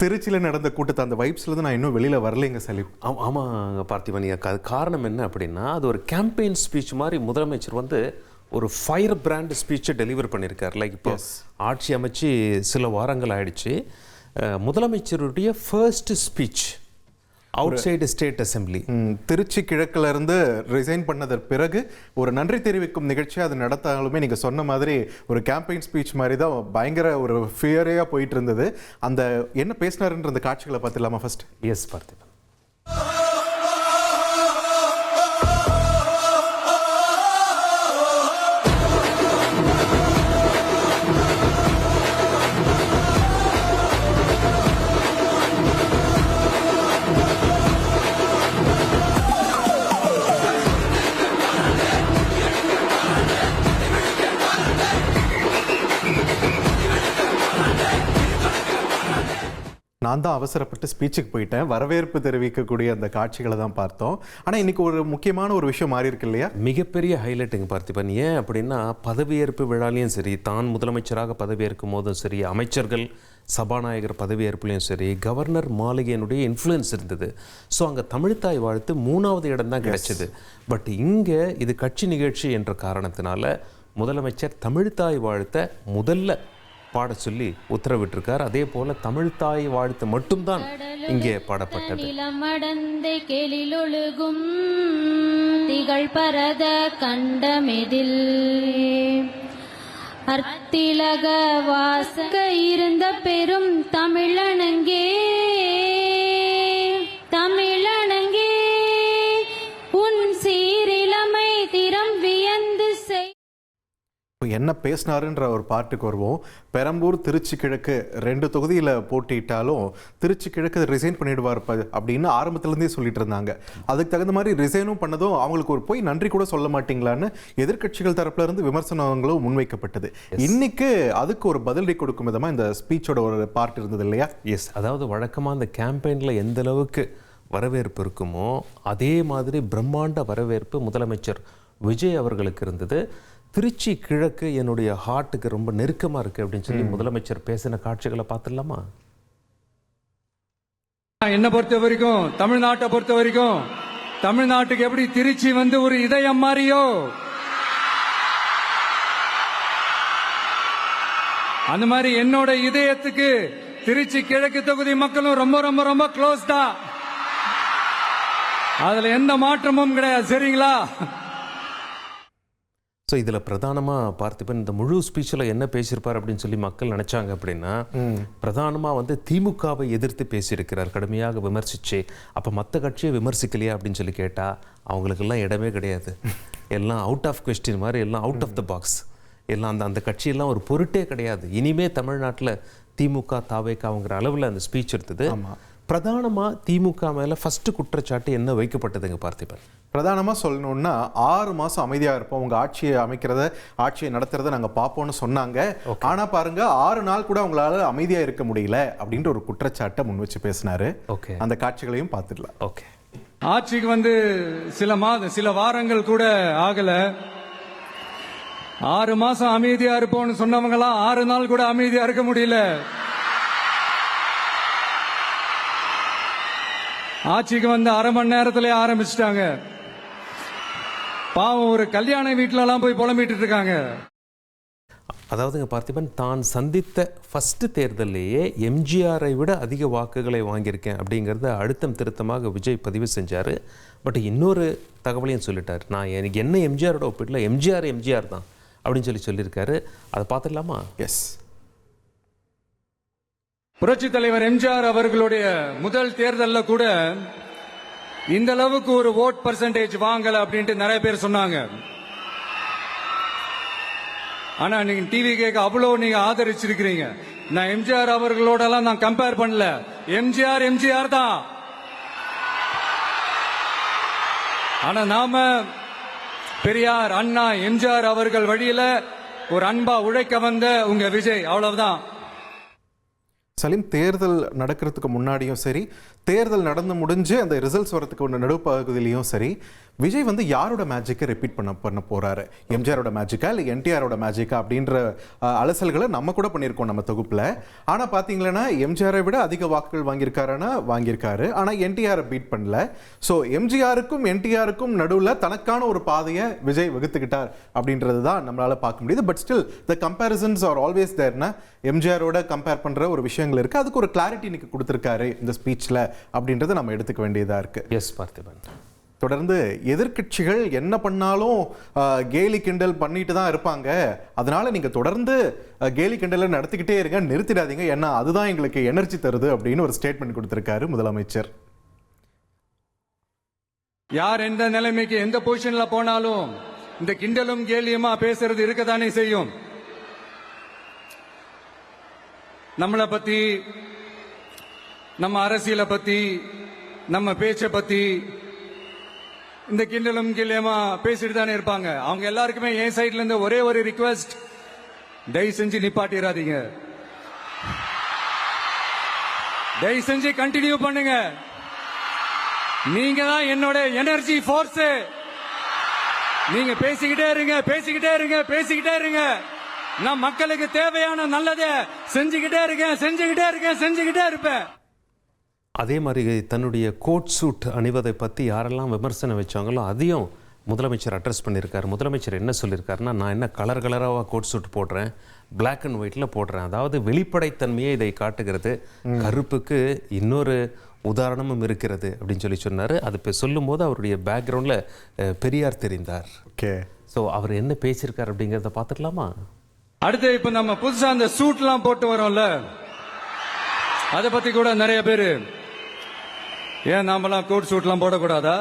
திருச்சியில் நடந்த கூட்டத்தை அந்த வைப்ஸ்லேருந்து நான் இன்னும் வெளியில் வரலைங்க சலீம். ஆமாங்க பார்த்திபன், அது காரணம் என்ன அப்படின்னா, அது ஒரு கேம்பெயின் ஸ்பீச் மாதிரி முதலமைச்சர் வந்து ஒரு ஃபயர் பிராண்ட் ஸ்பீச்சை டெலிவர் பண்ணியிருக்கார். லைக் இப்போ ஆட்சி அமைச்சு சில வாரங்கள் ஆயிடுச்சு. முதலமைச்சருடைய first speech outside state assembly Trichy கிழக்குல இருந்து ரிசைன் பண்ணதற்கு பிறகு ஒரு நன்றி தெரிவிக்கும் நிகழ்ச்சி அது நடத்தாலுமே நீங்கள் சொன்ன மாதிரி ஒரு கேம்பெயின் ஸ்பீச் மாதிரி தான் பயங்கர ஒரு ஃபியரையாக போயிட்டு இருந்தது. அந்த என்ன பேசினாருன்ற அந்த காட்சிகளை பார்த்துலாமா ஃபர்ஸ்ட்? எஸ் பார்த்திபன். நான் தான் அவசரப்பட்டு ஸ்பீச்சுக்கு போயிட்டேன். வரவேற்பு தெரிவிக்கக்கூடிய அந்த காட்சிகளை தான் பார்த்தோம். ஆனால் இன்னைக்கு ஒரு முக்கியமான ஒரு விஷயம் மாறி இருக்கு இல்லையா? மிகப்பெரிய ஹைலைட்டுங்க பார்த்திபன். ஏன் அப்படின்னா, பதவியேற்பு விழாலையும் சரி, தான் முதலமைச்சராக பதவியேற்கும் போதும் சரி, அமைச்சர்கள் சபாநாயகர் பதவியேற்புலையும் சரி, கவர்னர் மாளிகையினுடைய இன்ஃப்ளூயன்ஸ் இருந்தது. ஸோ அங்கே தமிழ்த்தாய் வாழ்த்து 3வது இடம் தான் கிடைச்சது. பட் இங்கே இது கட்சி நிகழ்ச்சி என்ற காரணத்தினால முதலமைச்சர் தமிழ்த்தாய் வாழ்த்த முதல்ல பாட சொல்லி உத்தரவிட்டிருக்கார். அதே போல தமிழ்த்தாய் வாழ்த்து மட்டும்தான் இங்கே பாடப்பட்டது. கேளிலொழுகும் திகழ் பரத கண்டமெதில் அர்த்திலக வாசக இருந்த பெரும் தமிழனங்கே தமிழனங்கே உன் சீரிலமை திறம் வியந்து செய். என்ன பேசினாருன்ற ஒரு பாட்டுக்கு வருவோம். பெரம்பூர் திருச்சி கிழக்கு 2 தொகுதியில் போட்டிட்டாலும் திருச்சி கிழக்கு ரிசைன் பண்ணிடுவார் அப்படின்னு ஆரம்பத்துலேருந்தே சொல்லிட்டு இருந்தாங்க. அதுக்கு தகுந்த மாதிரி ரிசைனும் பண்ணதும் அவங்களுக்கு ஒரு போய் நன்றி கூட சொல்ல மாட்டீங்களான்னு எதிர்கட்சிகள் தரப்புல இருந்து விமர்சனங்களும் முன்வைக்கப்பட்டது. இன்னைக்கு அதுக்கு ஒரு பதிலடி கொடுக்கும் விதமாக இந்த ஸ்பீச்சோட ஒரு பார்ட் இருந்தது இல்லையா? எஸ், அதாவது வழக்கமாக அந்த கேம்பெயினில் எந்த அளவுக்கு வரவேற்பு இருக்குமோ அதே மாதிரி பிரம்மாண்ட வரவேற்பு முதலமைச்சர் விஜய் அவர்களுக்கு இருந்தது. திருச்சி கிழக்கு என்னுடைய ஹார்ட்டுக்கு ரொம்ப நெருக்கமாக இருக்குது அப்படின்னு சொல்லி முதலமைச்சர் பேசின காட்சிகளை பார்த்துடலாமா? என்னை பொறுத்த வரைக்கும், தமிழ்நாட்டை பொறுத்த வரைக்கும், தமிழ்நாட்டுக்கு எப்படி திருச்சி வந்து ஒரு இதயம் மாறியோ அந்த மாதிரி என்னோட இதயத்துக்கு திருச்சி கிழக்கு தொகுதி மக்களும் ரொம்ப ரொம்ப ரொம்ப க்ளோஸ் தான். அதுல எந்த மாற்றமும் கிடையாது. சரிங்களா? ஸோ இதில் பிரதானமாக பார்த்திபன் இந்த முழு ஸ்பீச்சில் என்ன பேசியிருப்பார் அப்படின்னு சொல்லி மக்கள் நினச்சாங்க அப்படின்னா, பிரதானமாக வந்து திமுகவை எதிர்த்து பேசியிருக்கிறார், கடுமையாக விமர்சிச்சு. அப்போ மற்ற கட்சியை விமர்சிக்கலையா அப்படின்னு சொல்லி கேட்டால் அவங்களுக்கெல்லாம் இடமே கிடையாது. எல்லாம் அவுட் ஆஃப் கொஸ்டின் மாதிரி, எல்லாம் அவுட் ஆஃப் த பாக்ஸ், எல்லாம் அந்த கட்சியெல்லாம் ஒரு பொருட்டே கிடையாது. இனிமே தமிழ்நாட்டில் திமுக தாவேக்காங்கிற அளவில் அந்த ஸ்பீச் இருந்தது. பிரதானமாக திமுக மேலே ஃபஸ்ட்டு குற்றச்சாட்டு என்ன வைக்கப்பட்டதுங்க பார்த்திபன்? பிரதானமாக சொல்லணும்னா 6 மாதம் அமைதியாக இருப்போம், உங்கள் ஆட்சியை நடத்துறத நாங்கள் பார்ப்போம்னு சொன்னாங்க. ஆனால் பாருங்க 6 நாள் கூட அவங்களால அமைதியாக இருக்க முடியல அப்படின்ற ஒரு குற்றச்சாட்டை முன் வச்சு பேசினாரு. அந்த காட்சிகளையும் பார்த்துடலாம். ஓகே. ஆட்சிக்கு வந்து சில வாரங்கள் கூட ஆகல. 6 மாசம் அமைதியா இருப்போம்னு சொன்னவங்களாம் 6 நாள் கூட அமைதியா இருக்க முடியல. ஆட்சிக்கு வந்து 1/2 மணி நேரத்திலே ஆரம்பிச்சிட்டாங்க. பாவம், ஒரு கல்யாண வீட்டுல எல்லாம் போய் புலம்பிட்டு இருக்காங்க. அதாவதுங்க பார்த்திபன், தான் சந்தித்த ஃபஸ்ட்டு தேர்தலையே எம்ஜிஆரை விட அதிக வாக்குகளை வாங்கியிருக்கேன் அப்படிங்கிறத அழுத்தம் திருத்தமாக விஜய் பதிவு செஞ்சார். பட் இன்னொரு தகவலையும் சொல்லிட்டார். நான் எனக்கு என்ன எம்ஜிஆரோட ஒப்பிடல, எம்ஜிஆர் தான் அப்படின்னு சொல்லியிருக்காரு. அதை பார்த்துடலாமா? எஸ். புரட்சி தலைவர் எம்ஜிஆர் அவர்களுடைய முதல் தேர்தலில் கூட இந்த அளவுக்கு ஒரு ஓட் பர்சன்டேஜ் வாங்கல அப்படின்ட்டு நிறைய பேர் சொன்னாங்க. ஆனா நீங்க டிவி கேட்க அவ்வளவு நீங்க ஆதரிச்சிருக்கிறீங்க. நான் எம்ஜிஆர் அவர்களோட எல்லாம் நான் கம்பேர் பண்ணல. எம்ஜிஆர் தான். ஆனா நாம பெரியார், அண்ணா, எம்ஜிஆர் அவர்கள் வழியில ஒரு அன்பா உழைக்க வந்த உங்க விஜய், அவ்வளவுதான். சலீம், தேர்தல் நடக்கிறதுக்கு முன்னாடியும் சரி, தேர்தல் நடந்து முடிஞ்சு அந்த ரிசல்ட்ஸ் வரதுக்கு ஒன்று நடுப்பகுதியிலையும் சரி, விஜய் வந்து யாரோட மேஜிக்கை ரிப்பீட் பண்ண போறாரு? எம்ஜிஆரோட மேஜிக்கா இல்லை என்டிஆரோட மேஜிக்கா அப்படின்ற அலசல்களை நம்ம கூட பண்ணியிருக்கோம் நம்ம தொகுப்பில். ஆனால் பார்த்தீங்கன்னா எம்ஜிஆரை விட அதிக வாக்குகள் வாங்கியிருக்காரு, ஆனால் என்டிஆரை பீட் பண்ணல. ஸோ எம்ஜிஆருக்கும் என்டிஆருக்கும் நடுவில் தனக்கான ஒரு பாதையை விஜய் வகுத்துக்கிட்டார் அப்படின்றது தான் நம்மளால பார்க்க முடியுது. But still the comparisons are always தேர்னா எம்ஜிஆரோட கம்பேர் பண்ணுற ஒரு விஷயங்கள் இருக்குது. அதுக்கு ஒரு கிளாரிட்டி இன்னைக்கு கொடுத்துருக்காரு இந்த ஸ்பீச்சில் அப்படின்றத நம்ம எடுத்துக்க வேண்டியதாக இருக்குது. எஸ் பார்த்திபன், தொடர்ந்து எதிர்க்கட்சிகள் என்ன பண்ணாலும் கேலி கிண்டல் பண்ணிட்டு தான் இருப்பாங்க, அதனால நீங்க தொடர்ந்து கேலி கிண்டலை நடத்திக்கிட்டே இருங்க, நிறுத்திடாதீங்க, ஏன்னா அதுதான் எங்களுக்கு எனர்ஜி தருது அப்படின்னு ஒரு ஸ்டேட்மெண்ட் கொடுத்திருக்காரு முதலமைச்சர். யார் எந்த நிலைமைக்கு எந்த பொசிஷன்ல போனாலும் இந்த கிண்டலும் கேலியுமா பேசுறது இருக்கத்தானே செய்யும். நம்மளை பத்தி, நம்ம அரசியலை பத்தி, நம்ம பேச்சை பத்தி இந்த கிண்டலும் கிள்ளியமா பேசிட்டு தானே இருப்பாங்க. அவங்க எல்லாருக்குமே என் சைட்ல இருந்து ஒரே ஒரு ரிக்வெஸ்ட், தயவு செஞ்சு நிப்பாட்டிடாதீங்க, தயவு செஞ்சு கண்டினியூ பண்ணுங்க. நீங்க தான் என்னோட எனர்ஜி ஃபோர்ஸ். நீங்க பேசிக்கிட்டே இருங்க, பேசிக்கிட்டே இருங்க, பேசிக்கிட்டே இருங்க. நான் மக்களுக்கு தேவையான நல்லதை செஞ்சுக்கிட்டே இருக்கேன், செஞ்சுக்கிட்டே இருக்கேன், செஞ்சுக்கிட்டே இருப்பேன். அதே மாதிரி தன்னுடைய கோட் சூட் அணிவதை பற்றி யாரெல்லாம் விமர்சனம் வச்சாங்களோ அதையும் முதலமைச்சர் அட்ரஸ் பண்ணியிருக்காரு. முதலமைச்சர் என்ன சொல்லியிருக்காருன்னா, நான் என்ன கலர் கலராக கோட் சூட் போடுறேன், பிளாக் அண்ட் ஒயிட்டில் போடுறேன், அதாவது வெளிப்படைத்தன்மையை இதை காட்டுகிறது, கருப்புக்கு இன்னொரு உதாரணமும் இருக்கிறது அப்படின்னு சொல்லி சொன்னார். அது இப்போ சொல்லும்போது அவருடைய பேக்ரவுண்டில் பெரியார் தெரிந்தார். ஓகே, ஸோ அவர் என்ன பேசியிருக்கார் அப்படிங்கிறத பார்த்துக்கலாமா? அடுத்து இப்போ நம்ம புதுசாக அந்த சூட்லாம் போட்டு வரோம்ல, அதை பற்றி கூட நிறைய பேர், ஏன் நாமெல்லாம் கோட் சூட்லாம் போடக்கூடாதா?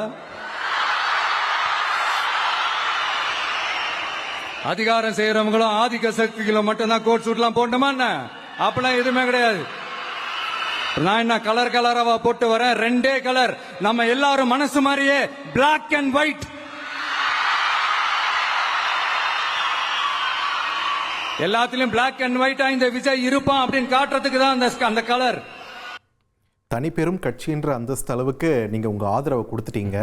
அதிகாரம் செய்யறவங்களும் ஆதிக்க சக்திகளும் மட்டும்தான் கோட் சூட்லாம் போடணுமா என்ன? அப்பெல்லாம் எதுவுமே கிடையாது. நான் என்ன கலர் கலராவா போட்டு வரேன்? ரெண்டே கலர், நம்ம எல்லாரும் மனசு மாதிரியே பிளாக் அண்ட் ஒயிட். எல்லாத்திலும் பிளாக் அண்ட் ஒயிட்டா இந்த விஜய் இருப்பான் அப்படின்னு காட்டுறதுக்கு தான் அந்த கலர். தனிப்பெரும் கட்சின்ற அந்தஸ்து அளவுக்கு நீங்கள் உங்கள் ஆதரவை கொடுத்துட்டீங்க.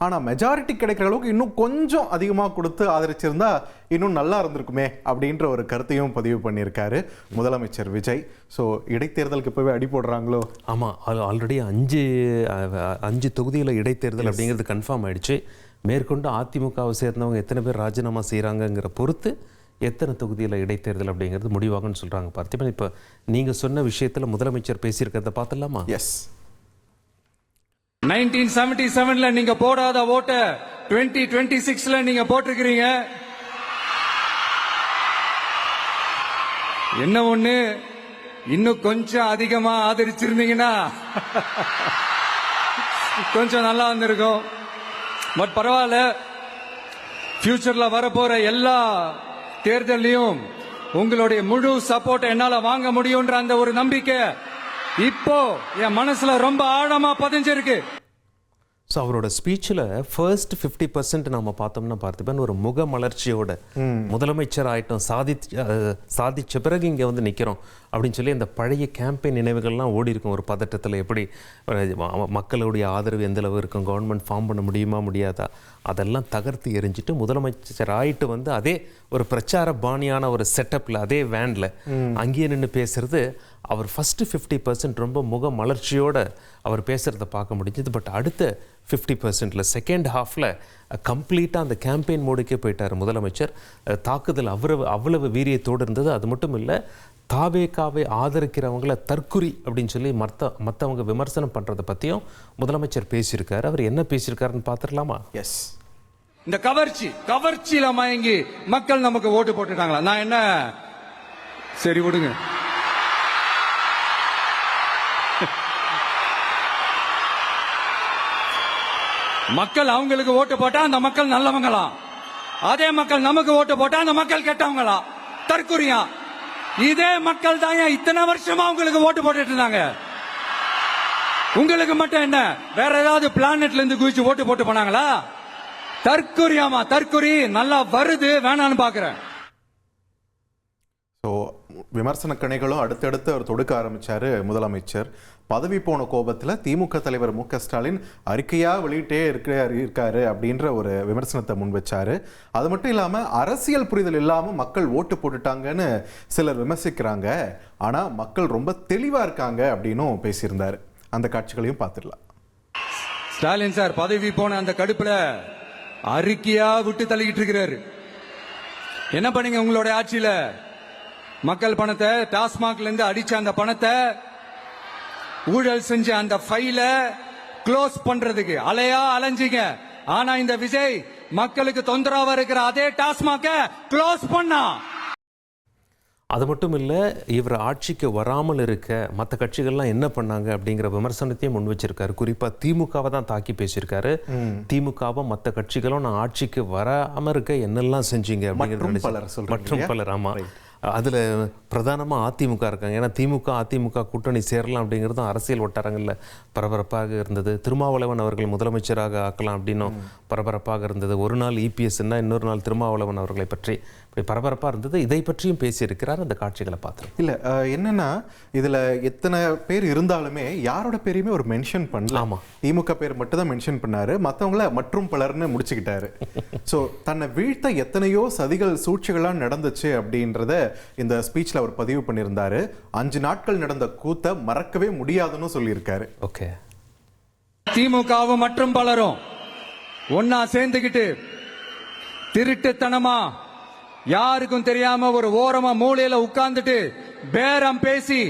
ஆனால் மெஜாரிட்டி கிடைக்கிற அளவுக்கு இன்னும் கொஞ்சம் அதிகமாக கொடுத்து ஆதரிச்சிருந்தா இன்னும் நல்லா இருந்திருக்குமே அப்படின்ற ஒரு கருத்தையும் பதிவு பண்ணியிருக்காரு முதலமைச்சர் விஜய். ஸோ இடைத்தேர்தலுக்கு இப்போவே அடி போடுறாங்களோ? ஆமாம், ஆல்ரெடி 5 தொகுதியில் இடைத்தேர்தல் அப்படிங்கிறது கன்ஃபார்ம் ஆயிடுச்சு. மேற்கொண்டு அதிமுகவை சேர்ந்தவங்க எத்தனை பேர் ராஜினாமா செய்கிறாங்கங்கிற பொறுத்து எத்தனை தொகுதியில் இடைத்தேர்தல் அப்படிங்கிறது முடிவாகும்னு சொல்கிறாங்க. பார்த்திபன், இப்போ நீங்கள் சொன்ன விஷயத்தில் முதலமைச்சர் பேசியிருக்கிறத பார்த்துடலாமா? எஸ். 1977ல நீங்க போடாத ஓட்ட 2026ல நீங்க போட்டிருக்கிறீங்க. என்ன ஒண்ணு, இன்னும் கொஞ்சம் அதிகமா ஆதரிச்சிருந்தீங்கன்னா கொஞ்சம் நல்லா இருந்திருக்கும். பட் பரவாயில்ல, ஃபியூச்சர்ல வரப்போற எல்லா தேர்தலையும் உங்களுடைய முழு சப்போர்ட் என்னால வாங்க முடியும்ன்ற அந்த ஒரு நம்பிக்கை இப்போ என் மனசுல ரொம்ப ஆழமா பதிஞ்சிருக்கு. ஸோ அவரோட ஸ்பீச்சில் ஃபர்ஸ்ட் 50% நம்ம பார்த்தோம்னா பார்த்திபன் ஒரு முக மலர்ச்சியோட முதலமைச்சர் ஆகிட்டோம், சாதிச்ச பிறகு இங்கே வந்து நிற்கிறோம் அப்படின்னு சொல்லி அந்த பழைய கேம்பெயின் நினைவுகள்லாம் ஓடி இருக்கும். ஒரு பதட்டத்தில் எப்படி மக்களுடைய ஆதரவு எந்த அளவு இருக்கும், கவர்மெண்ட் ஃபார்ம் பண்ண முடியுமா முடியாதா, அதெல்லாம் தகர்த்து எரிஞ்சிட்டு முதலமைச்சர் ஆகிட்டு வந்து அதே ஒரு பிரச்சார பாணியான ஒரு செட்டப்பில் அதே வேனில் அங்கேயே நின்று பேசுறது அவர் ஃபஸ்ட்டு 50% ரொம்ப முக மலர்ச்சியோடு அவர் பேசுகிறத பார்க்க முடிஞ்சது. பட் அடுத்த 50%ல் செகண்ட் ஹாஃபில் கம்ப்ளீட்டாக அந்த கேம்பெயின் மோடுக்கே போயிட்டார் முதலமைச்சர். தாக்குதல் அவ்வளவு வீரியத்தோடு இருந்தது. அது மட்டும் இல்லை, தாவேகாவை ஆதரிக்கிறவங்கள தற்குறி அப்படின்னு சொல்லி மற்றவங்க விமர்சனம் பண்ணுறதை பற்றியும் முதலமைச்சர் பேசியிருக்காரு. அவர் என்ன பேசியிருக்காருன்னு பார்த்துடலாமா? எஸ். இந்த கவர்ச்சியில மயங்கி மக்கள் நமக்கு ஓட்டு போட்டுட்டாங்களா? நான் என்ன, சரி விடுங்க. மக்கள் அவங்களுக்கு ஓட்டு போட்டா அந்த மக்கள் நல்லவங்களா, அதே மக்கள் நமக்கு ஓட்டு போட்டா அந்த மக்கள் கெட்டவங்களா, தற்குறியா? இதே மக்கள் தான் இத்தனை வருஷமா உங்களுக்கு ஓட்டு போட்டுட்டு இருந்தாங்க. உங்களுக்கு மட்டும் என்ன, வேற ஏதாவது பிளானட்ல இருந்து குதிச்சு ஓட்டு போட்டு போனாங்களா? தற்குறியாமா? தற்குறி நல்லா வருது, வேணான்னு பாக்குறேன். ஸோ விமர்சன கணைகளும் அடுத்தடுத்து அவர் தொடுக்க ஆரம்பிச்சாரு முதலமைச்சர். பதவி போன கோபத்தில் திமுக தலைவர் மு க ஸ்டாலின் அறிக்கையாக வெளியிட்டே இருக்காரு அப்படின்ற ஒரு விமர்சனத்தை முன் வச்சாரு. அது மட்டும் இல்லாமல் அரசியல் புரிதல் இல்லாமல் மக்கள் ஓட்டு போட்டுட்டாங்கன்னு சிலர் விமர்சிக்கிறாங்க. ஆனால் மக்கள் ரொம்ப தெளிவாக இருக்காங்க அப்படின்னும் பேசியிருந்தாரு. அந்த காட்சிகளையும் பார்த்துடலாம். ஸ்டாலின் சார் பதவி போன அந்த கடுப்புல அறிக்கையா விட்டு தள்ளிக்கிட்டு இருக்கிறாரு. என்ன பண்ணீங்க உங்களுடைய ஆட்சியில? மக்கள் பணத்தை, டாஸ்மாக்ல இருந்து அடிச்ச அந்த பணத்தை, ஊழல் செஞ்ச அந்த ஃபைல க்ளோஸ் பண்றதுக்கு அலையா அலைஞ்சிங்க. ஆனா இந்த விஜய் மக்களுக்கு தொந்தரவா இருக்கிற அதே டாஸ்மாக க்ளோஸ் பண்ணா. அது மட்டும் இல்லை, இவர் ஆட்சிக்கு வராமல் இருக்க மற்ற கட்சிகள்லாம் என்ன பண்ணாங்க அப்படிங்கிற விமர்சனத்தையும் முன் வச்சிருக்காரு. குறிப்பாக திமுகவை தான் தாக்கி பேசியிருக்காரு. திமுகவும் மற்ற கட்சிகளும் நான் ஆட்சிக்கு வராமல் இருக்க என்னெல்லாம் செஞ்சீங்க அப்படிங்கிறது மற்றும் பலர். ஆமாம், அதில் பிரதானமாக அதிமுக இருக்காங்க. ஏன்னா திமுக அதிமுக கூட்டணி சேரலாம் அப்படிங்கிறது அரசியல் வட்டாரங்களில் பரபரப்பாக இருந்தது. திருமாவளவன் அவர்கள் முதலமைச்சராக ஆக்கலாம் அப்படின்னும் பரபரப்பாக இருந்தது. ஒரு நாள் இபிஎஸ்ன்னா இன்னொரு நாள் திருமாவளவன் அவர்களை பற்றி இப்படி பரபரப்பாக இருந்தது. இதை பற்றியும் பேசியிருக்கிறார். அந்த காட்சிகளை பார்த்துருக்கோம். இல்லை என்னன்னா, இதில் எத்தனை பேர் இருந்தாலுமே யாரோட பேரையுமே ஒரு மென்ஷன் பண்ணல. ஆமாம், திமுக பேர் மட்டும் தான் மென்ஷன் பண்ணாரு. மற்றவங்கள மற்றும் பலர்னு முடிச்சுக்கிட்டாரு. ஸோ தன்னை வீழ்த்த எத்தனையோ சதிகள் சூழ்ச்சிகள்லாம் நடந்துச்சு அப்படின்றத இந்த ஸ்பீச்ல அவர் பதிவு பண்ணியிருந்தாரு. 5 நாட்கள் நடந்த கூத்தை மறக்கவே முடியாதுன்னு சொல்லியிருக்காரு. ஓகே, திமுகவும் மற்றும் பலரும் ஒன்னா சேர்ந்துகிட்டு திருட்டுத்தனமா யாருக்கும் தெரியாம ஒரு ஓரமா மூலையில உட்கார்ந்துட்டு பேரம் பேசி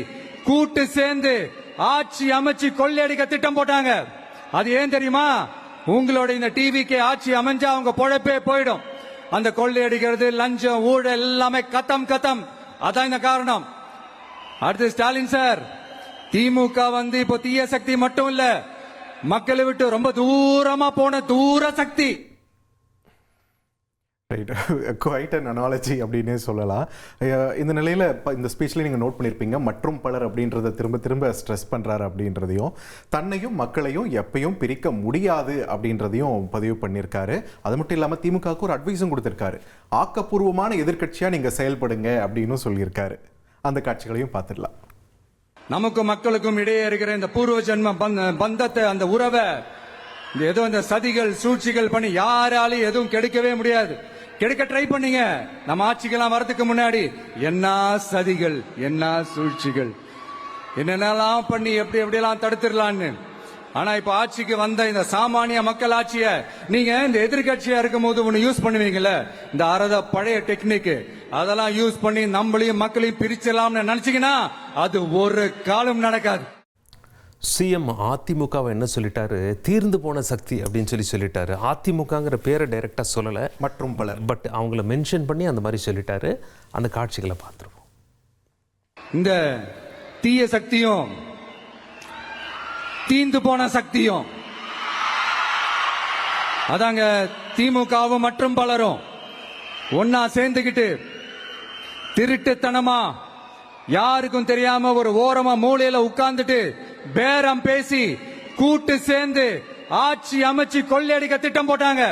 கூட்டு சேர்ந்து ஆட்சி அமைச்சு கொள்ளையடிக்க திட்டம் போட்டாங்க. அது ஏன் தெரியுமா? உங்களோட இந்த டிவிக்கு ஆட்சி அமைஞ்சா அவங்க பொழப்பே போயிடும். அந்த கொள்ளையடிக்கிறது, லஞ்சம், ஊழல் எல்லாமே கத்தம். அதான் இந்த காரணம். அடுத்து ஸ்டாலின் சார், திமுக இப்போ தீய சக்தி மட்டும் இல்ல, மக்களை விட்டு ரொம்ப தூரமா போன தூர சக்தி. குவைட் அன் அனாலஜி அப்படின்னே சொல்லலாம். இந்த நிலையில் இந்த ஸ்பீச்சில் நீங்கள் நோட் பண்ணியிருப்பீங்க, மற்றும் பலர் அப்படின்றத திரும்ப திரும்ப ஸ்ட்ரெஸ் பண்ணுறாரு அப்படின்றதையும், தன்னையும் மக்களையும் எப்பயும் பிரிக்க முடியாது அப்படின்றதையும் பதிவு பண்ணியிருக்காரு. அது மட்டும் இல்லாமல் திமுகவுக்கு ஒரு அட்வைஸும் கொடுத்துருக்காரு. ஆக்கப்பூர்வமான எதிர்க்கட்சியாக நீங்கள் செயல்படுங்க அப்படின்னு சொல்லியிருக்காரு. அந்த காட்சிகளையும் பார்த்துடலாம். நமக்கும் மக்களுக்கும் இடையே இருக்கிற இந்த பூர்வ ஜென்ம பந்தத்தை, அந்த உறவை ஏதோ இந்த சதிகள் சூழ்ச்சிகள் பண்ணி யாராலையும் எதுவும் கெடுக்கவே முடியாது. கெடுக்க ட்ரை பண்ணீங்க. நம்ம ஆட்சிக்கெல்லாம் வரதுக்கு முன்னாடி என்ன சதிகள், என்ன சூழ்ச்சிகள், என்னென்னலாம் பண்ணி எப்படியெல்லாம் தடுத்துடலான்னு. ஆனா இப்ப ஆட்சிக்கு வந்த இந்த சாமானிய மக்கள் ஆட்சிய நீங்க இந்த எதிர்கட்சியா இருக்கும் போது ஒண்ணு யூஸ் பண்ணுவீங்கல்ல, இந்த பழைய டெக்னிக், அதெல்லாம் யூஸ் பண்ணி நம்மளையும் மக்களையும் பிரிச்சலாம்னு நினைச்சீங்கன்னா அது ஒரு காலம் நடக்காது. சிஎம் அதிமுகவை என்ன சொல்லிட்டாரு? தீர்ந்து போன சக்தி அப்படின்னு சொல்லிட்டாரு. அதிமுகங்கிற பேரை டைரக்டா சொல்லலை, மற்றும் பலர், பட் அவங்கள மென்ஷன் பண்ணி அந்த மாதிரி சொல்லிட்டாரு. அந்த காட்சிகளை பார்த்துருவோம். இந்த தீய சக்தியும் தீந்து போன சக்தியும் அதாங்க திமுகவும் மற்றும் பலரும் ஒன்னா சேர்ந்துகிட்டு திருட்டுத்தனமா யாருக்கும் தெரியாம ஒரு ஓரமா மூலையில உட்கார்ந்துட்டு பேரம் பேசி கூட்டு சேர்ந்து ஆட்சி அமைச்சு கொள்ளையடிக்க திட்டம் போட்டாங்க.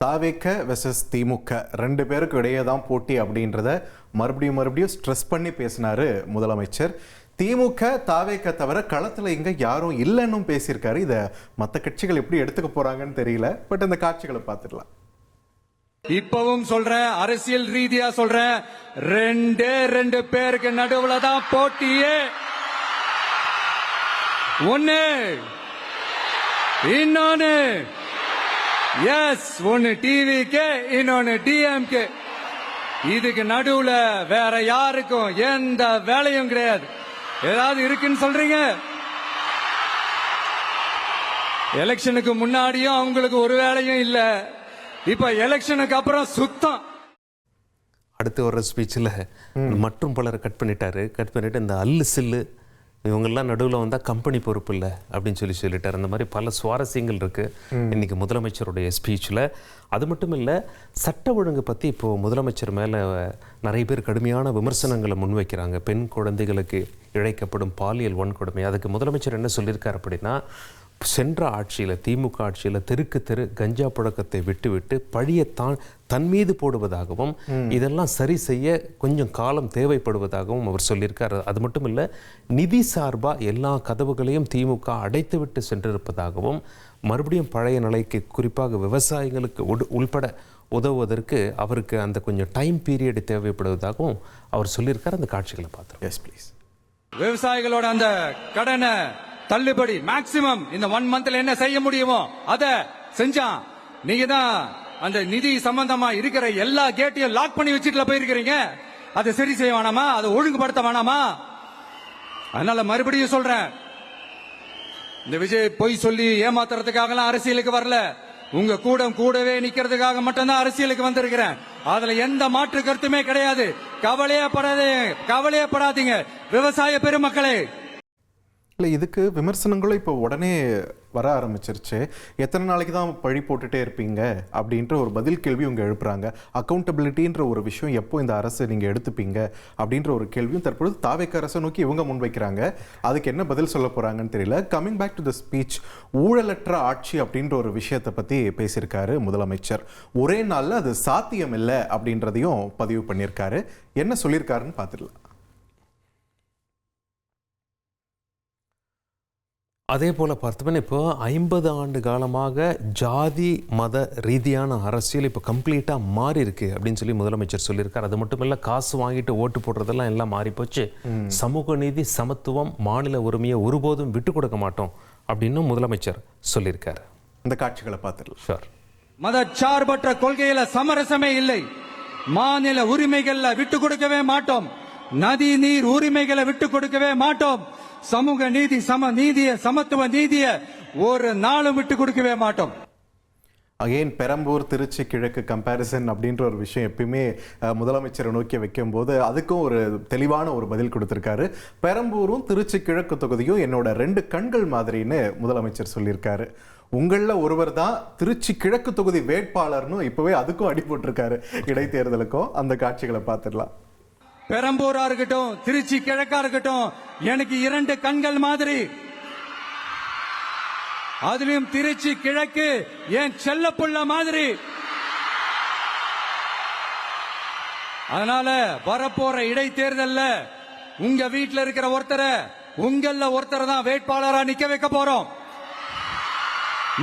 தாவேக வெர்சஸ் திமுக 2 பேருக்கு இடையே தான் போட்டி அப்படின்றத மறுபடியும் ஸ்ட்ரெஸ் பண்ணி பேசினாரு முதலமைச்சர். திமுக தாவேக தவிர களத்துல இங்க யாரும் இல்லைன்னு பேசியிருக்காரு. இதை மற்ற கட்சிகள் எப்படி எடுத்துக்க போறாங்கன்னு தெரியல. பட் இந்த காட்சிகளை பார்த்துடலாம். இப்பவும் சொல்றேன், அரசியல் ரீதியா சொல்றேன், 2 பேருக்கு நடுவுல தான் போட்டியே. ஒன்னு இன்னொன்னு ஒன்னு டிவிக்கு, இன்னொன்னு டிஎம்கே. இதுக்கு நடுவுல வேற யாருக்கும் எந்த வேலையும் கிடையாது. ஏதாவது இருக்குன்னு சொல்றீங்க? எலெக்ஷனுக்கு முன்னாடியும் அவங்களுக்கு ஒரு வேலையும் இல்ல, இப்ப எலெக்ஷனுக்கு அப்புறம் சுத்தம். அடுத்து வர்ற ஸ்பீச்சில் மற்றும் பலரை கட் பண்ணிட்டு இந்த அல்லு சில்லு இவங்கெல்லாம் நடுவில் வந்தால் கம்பெனி பொறுப்பு இல்லை அப்படின்னு சொல்லிட்டார். அந்த மாதிரி பல சுவாரஸ்யங்கள் இருக்குது இன்னைக்கு முதலமைச்சருடைய ஸ்பீச்சில். அது மட்டும் இல்லை, சட்ட ஒழுங்கு பற்றி இப்போது முதலமைச்சர் மேலே நிறைய பேர் கடுமையான விமர்சனங்களை முன்வைக்கிறாங்க. பெண் குழந்தைகளுக்கு இழைக்கப்படும் பாலியல் வன்கொடுமை, அதுக்கு முதலமைச்சர் என்ன சொல்லியிருக்கார் அப்படின்னா, சென்ற ஆட்சியில், திமுக ஆட்சியில் தெருக்கு தெரு கஞ்சா புழக்கத்தை விட்டுவிட்டு பழியை தன் மீது போடுவதாகவும் இதெல்லாம் சரி செய்ய கொஞ்சம் காலம் தேவைப்படுவதாகவும் அவர் சொல்லியிருக்கார். அது மட்டும் இல்லை, நிதி சார்பாக எல்லா கதவுகளையும் திமுக அடைத்து விட்டு சென்றிருப்பதாகவும், மறுபடியும் பழைய நிலைக்கு குறிப்பாக விவசாயிகளுக்கு உள்பட உதவுவதற்கு அவருக்கு அந்த கொஞ்சம் டைம் பீரியட் தேவைப்படுவதாகவும் அவர் சொல்லியிருக்கார். அந்த காட்சிகளை பார்த்துருவோம். Yes please. விவசாயிகளோட அந்த கடனை தள்ளுபடி மேக்சிமம் இந்த 1 மந்த்ல என்ன செய்ய முடியுமோ அத செஞ்சான். நீங்க தான் அந்த நிதி சம்பந்தமா இருக்கிற எல்லா கேட்டையும் லாக் பண்ணி வச்சுட்டு போயிருக்கிறீங்க. அதை சரி செய்ய வேணாமா? அதை ஒழுங்குபடுத்த வேணாமா? அதனால மறுபடியும் சொல்றேன், இந்த விஜய் பொய் சொல்லி ஏமாத்துறதுக்காகலாம் அரசியலுக்கு வரல. உங்க கூடவே நிக்கிறதுக்காக மட்டும்தான் அரசியலுக்கு வந்திருக்கிறேன். அதுல எந்த மாற்று கருத்துமே கிடையாது. கவலையப்படாதீங்க விவசாய பெருமக்களே. இல்லை, இதுக்கு விமர்சனங்களும் இப்போ உடனே வர ஆரம்பிச்சிருச்சு. எத்தனை நாளைக்கு தான் பழி போட்டுட்டே இருப்பீங்க அப்படின்ற ஒரு பதில் கேள்வி இவங்க எழுப்புறாங்க. அக்கௌண்டபிலிட்டின்ற ஒரு விஷயம் எப்போ இந்த அரசு நீங்கள் எடுத்துப்பீங்க அப்படின்ற ஒரு கேள்வியும் தற்பொழுது தாவேக்க அரசை நோக்கி இவங்க முன்வைக்கிறாங்க. அதுக்கு என்ன பதில் சொல்ல போகிறாங்கன்னு தெரியல. Coming back to the speech, ஊழலற்ற ஆட்சி அப்படின்ற ஒரு விஷயத்தை பற்றி பேசியிருக்காரு முதலமைச்சர். ஒரே நாளில் அது சாத்தியம் இல்லை அப்படின்றதையும் பதிவு பண்ணியிருக்காரு. என்ன சொல்லியிருக்காருன்னு பார்த்துடலாம். அதே போல் பார்த்தோம்னா இப்போ 50 ஆண்டு காலமாக ஜாதி மத ரீதியான அரசியல் இப்போ கம்ப்ளீட்டாக மாறி இருக்கு அப்படின்னு சொல்லி முதலமைச்சர் சொல்லியிருக்கார். அது மட்டும் இல்லை, காசு வாங்கிட்டு ஓட்டு போடுறதெல்லாம் எல்லாம் மாறி போச்சு. சமூக நீதி, சமத்துவம், மாநில உரிமையை ஒருபோதும் விட்டு கொடுக்க மாட்டோம் அப்படின்னு முதலமைச்சர் சொல்லியிருக்காரு. இந்த காட்சிகளை பார்த்துடலாம். ஷோர். மதச்சார்பற்ற கொள்கையில சமரசமே இல்லை. மாநில உரிமைகள்ல விட்டு கொடுக்கவே மாட்டோம். நதி நீர் உரிமைகளை விட்டு கொடுக்கவே மாட்டோம். சமூக நீதி, சமத்துவ நீதிய ஒரு நாளும் விட்டு கொடுக்கவே மாட்டோம். அகெயின் பெரம்பூர் திருச்சி கிழக்கு கம்பேரிசன் அப்படின்ற ஒரு விஷயம் எப்பயுமே முதலமைச்சரை நோக்கி வைக்கும் போது அதுக்கும் ஒரு தெளிவான ஒரு பதில் கொடுத்திருக்காரு. பெரம்பூரும் திருச்சி கிழக்கு தொகுதியும் என்னோட 2 கண்கள் மாதிரின்னு முதலமைச்சர் சொல்லியிருக்காரு. உங்களில் ஒருவர் தான் திருச்சி கிழக்கு தொகுதி வேட்பாளர்னு இப்பவே அதுக்கும் அடிபட்டிருக்காரு இடைத்தேர்தலுக்கும். அந்த காட்சிகளை பார்த்துடலாம். பெரம்பூரா இருக்கட்டும், திருச்சி கிழக்கா இருக்கட்டும், எனக்கு 2 கண்கள் மாதிரி. அதுலயும் திருச்சி கிழக்கு என் செல்ல புள்ள மாதிரி. அதனால வரப்போற இடைத்தேர்தல்ல உங்க வீட்டுல இருக்கிற ஒருத்தரை தான் வேட்பாளரா நிக்க வைக்க போறோம்.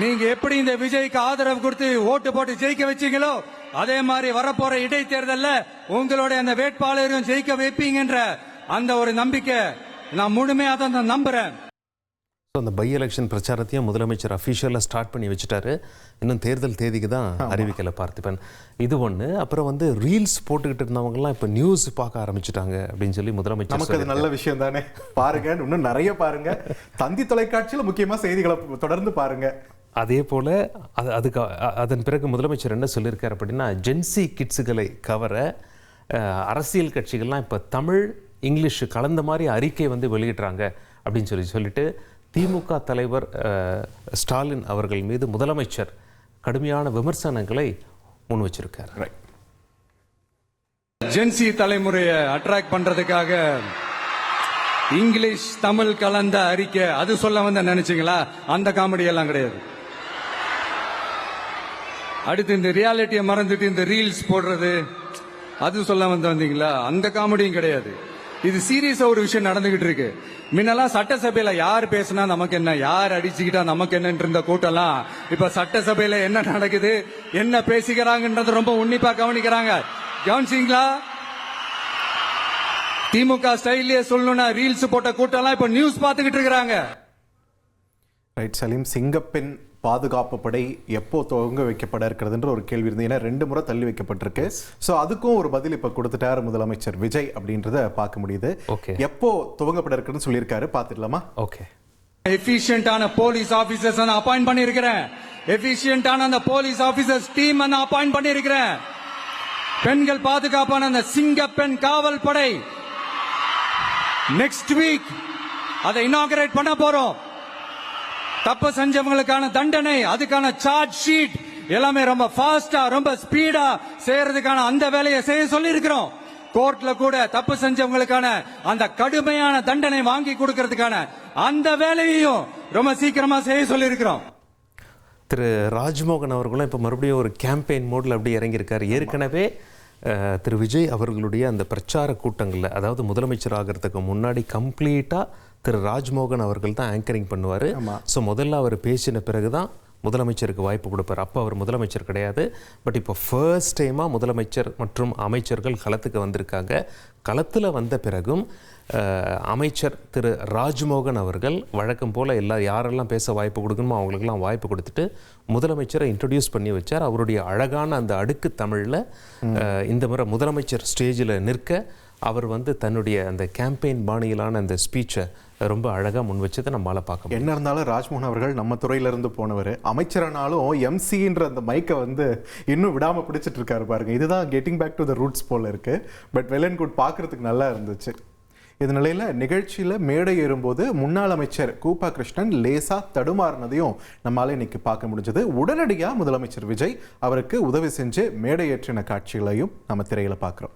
நீங்க எப்படி இந்த விஜய்க்கு ஆதரவு கொடுத்து ஓட்டு போட்டு ஜெயிக்க வச்சீங்களோ அதே மாதிரி வரப்போற இடைத்தேர்தல்ல உங்களுடைய அந்த வேட்பாளரும் ஜெயிக்க வைப்பீங்கன்ற அந்த ஒரு நம்பிக்கை நான் முழுமையா தான் நம்புறேன். அந்த பை எலெக்ஷன் பிரச்சாரத்தையும் முதலமைச்சர் அஃபிஷியலாக ஸ்டார்ட் பண்ணி வச்சுட்டாரு. இன்னும் தேர்தல் தேதிக்கு தான் அறிவிக்கலை பார்த்திபன். இது ஒன்று. அப்புறம் வந்து ரீல்ஸ் போட்டுக்கிட்டு இருந்தவங்கலாம் இப்போ நியூஸ் பார்க்க ஆரம்பிச்சுட்டாங்க அப்படின்னு சொல்லி முதலமைச்சர். நமக்கு அது நல்ல விஷயம் தானே. பாருங்க, இன்னும் நிறைய பாருங்க. தந்தி தொலைக்காட்சியில் முக்கியமாக செய்திகளை தொடர்ந்து பாருங்க. அதே போல் அதன் பிறகு முதலமைச்சர் என்ன சொல்லியிருக்கார் அப்படின்னா, ஜென்சி கிட்ஸுகளை கவர அரசியல் கட்சிகள்லாம் இப்போ தமிழ் இங்கிலீஷ் கலந்த மாதிரி அறிக்கை வந்து வெளியிடுறாங்க அப்படின்னு சொல்லிட்டு திமுக தலைவர் ஸ்டாலின் அவர்கள் மீது முதலமைச்சர் கடுமையான விமர்சனங்களை முன் வச்சிருக்கார். ஜென்சி தலைமுறையை அட்ராக்ட் பண்றதுக்காக இங்கிலீஷ் தமிழ் கலந்த அறிக்கை அது சொல்ல வந்த நினைச்சீங்களா? அந்த காமெடி எல்லாம் கிடையாது. அடுத்து இந்த ரியாலிட்டியை மறந்துட்டு இந்த ரீல்ஸ் போடுறது அது சொல்ல வந்தீங்களா? அந்த காமெடியும் கிடையாது. இது சீரியஸா ஒரு விஷயம் நடந்துகிட்டு இருக்கு. முன்னெல்லாம் சட்டசபையில யார் பேசினா நமக்கு என்ன, யார் அடிச்சுக்கிட்டா நமக்கு என்ன இருந்த கூட்டம்லாம் இப்ப சட்டசபையில என்ன நடக்குது, என்ன பேசிக்கிறாங்கன்றது ரொம்ப உன்னிப்பா கவனிக்கிறாங்க. கவனிச்சீங்களா? திமுக ஸ்டைல்லயே சொல்லணும்னா ரீல்ஸ் போட்ட கூட்டம்லாம் இப்ப நியூஸ் பார்த்துக்கிட்டு இருக்கிறாங்க. ரைட் சலீம், சிங்கப்பெண் பாதுகாப்பு படை எப்போ துவங்க வைக்கப்பட இருக்கிறதுன்ற ஒரு கேள்வி இருந்தது. ஏன்னா 2 முறை தள்ளி வைக்கப்பட்டிருக்கு. ஸோ அதுக்கும் ஒரு பதில் இப்போ கொடுத்துட்டாரு முதலமைச்சர் விஜய் அப்படின்றத பார்க்க முடியுது. எப்போ துவங்கப்பட இருக்குன்னு சொல்லியிருக்காரு, பார்த்துடலாமா? ஓகே. எஃபிஷியன்டான போலீஸ் ஆபீசர்ஸ் நான் அப்பாயிண்ட் பண்ணியிருக்கிறேன். எஃபிஷியன்டான அந்த போலீஸ் ஆபீசர்ஸ் டீம் நான் அப்பாயிண்ட் பண்ணியிருக்கிறேன். பெண்கள் பாதுகாப்பான அந்த சிங்கப்பெண் காவல் படை நெக்ஸ்ட் வீக் அதை இனாகரேட் பண்ண போறோம். தப்பு செஞ்சவங்களுக்கான தண்டனை, அதுக்கான சார்ஜ் ஷீட் எல்லாமே ரொம்ப ஃபாஸ்டா ரொம்ப ஸ்பீடா செய்யறதுக்கான அந்த வேலையை செய்ய சொல்லி இருக்கிறோம். கோர்ட்ல கூட தப்பு செஞ்சவங்களுக்கான அந்த கடுமையான தண்டனை வாங்கி கொடுக்கறதுக்கான அந்த வேலையையும் ரொம்ப சீக்கிரமா செய்ய சொல்லி இருக்கிறோம். திரு ராஜ்மோகன் அவர்களும் இப்போ மறுபடியும் ஒரு கேம்பெயின் மோடில் அப்படி இறங்கியிருக்காரு. ஏற்கனவே திரு விஜய் அவர்களுடைய அந்த பிரச்சார கூட்டங்களில், அதாவது முதலமைச்சர் ஆகிறதுக்கு முன்னாடி கம்ப்ளீட்டாக திரு ராஜ்மோகன் அவர்கள் தான் ஆங்கரிங் பண்ணுவார். ஸோ முதல்ல அவர் பேசின பிறகு தான் முதலமைச்சருக்கு வாய்ப்பு கொடுப்பார். அப்போ அவர் முதலமைச்சர் கிடையாது. பட் இப்போ ஃபர்ஸ்ட் டைமாக முதலமைச்சர் மற்றும் அமைச்சர்கள் களத்துக்கு வந்திருக்காங்க. களத்தில் வந்த பிறகும் அமைச்சர் திரு ராஜ்மோகன் அவர்கள் வழக்கம் போல் யாரெல்லாம் பேச வாய்ப்பு கொடுக்கணுமோ அவங்களுக்கெல்லாம் வாய்ப்பு கொடுத்துட்டு முதலமைச்சரை இன்ட்ரடியூஸ் பண்ணி வச்சார். அவருடைய அழகான அந்த அடுக்கு தமிழில் இந்த முறை முதலமைச்சர் ஸ்டேஜில் நிற்க அவர் தன்னுடைய அந்த கேம்பெயின் பாணியிலான அந்த ஸ்பீச்சை ரொம்ப அழகாக முன் வச்சதை நம்மளால் பார்க்க முடியும். என்ன இருந்தாலும் ராஜ்மோகன் அவர்கள் நம்ம துறையிலிருந்து போனவர், அமைச்சரானாலும் எம்சின்ற அந்த மைக்கை இன்னும் விடாமல் பிடிச்சிட்டு இருக்காரு பாருங்க. இதுதான் getting back to the roots போல இருக்கு. பட் வெல் அண்ட் குட், பார்க்கறதுக்கு நல்லா இருந்துச்சு. இந்த நிலையில் நிகழ்ச்சியில் மேடை ஏறும்போது முன்னாள் அமைச்சர் கூப்பா கிருஷ்ணன் லேசா தடுமாறினதையும் நம்மளால இன்னைக்கு பார்க்க முடிஞ்சது. உடனடியாக முதலமைச்சர் விஜய் அவருக்கு உதவி செஞ்சு மேடை ஏற்றின காட்சிகளையும் நம்ம திரையில பார்க்குறோம்.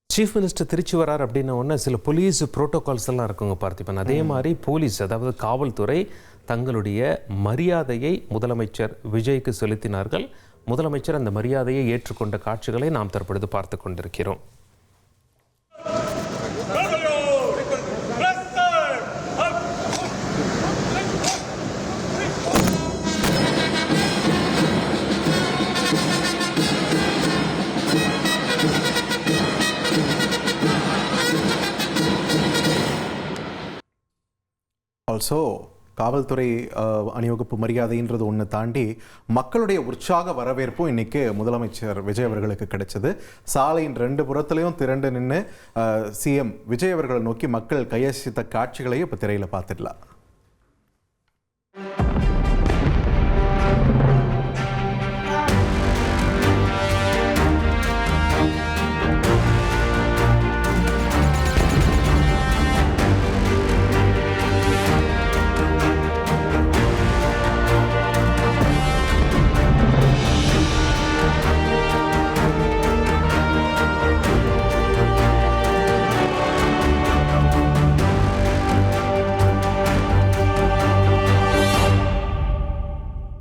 சீஃப் மினிஸ்டர் திருச்சி வரார் அப்படின்ன உடனே சில போலீஸ் ப்ரோட்டோகால்ஸ் எல்லாம் இருக்குங்க பார்த்திபன். அதே மாதிரி போலீஸ், அதாவது காவல்துறை தங்களுடைய மரியாதையை முதலமைச்சர் விஜய்க்கு செலுத்தினார்கள். முதலமைச்சர் அந்த மரியாதையை ஏற்றுக்கொண்ட காட்சிகளை நாம் தற்பொழுது பார்த்து கொண்டிருக்கிறோம். ஆல்சோ காவல்துறை அணிவகுப்பு மரியாதைன்றது ஒன்று தாண்டி மக்களுடைய உற்சாக வரவேற்பும் இன்னைக்கு முதலமைச்சர் விஜய் அவர்களுக்கு கிடைச்சது. சாலையின் 2 புறத்திலையும் திரண்டு நின்று சிஎம் விஜய் அவர்களை நோக்கி மக்கள் கையசித்த காட்சிகளையும் இப்போ திரையில பார்த்துடலாம்.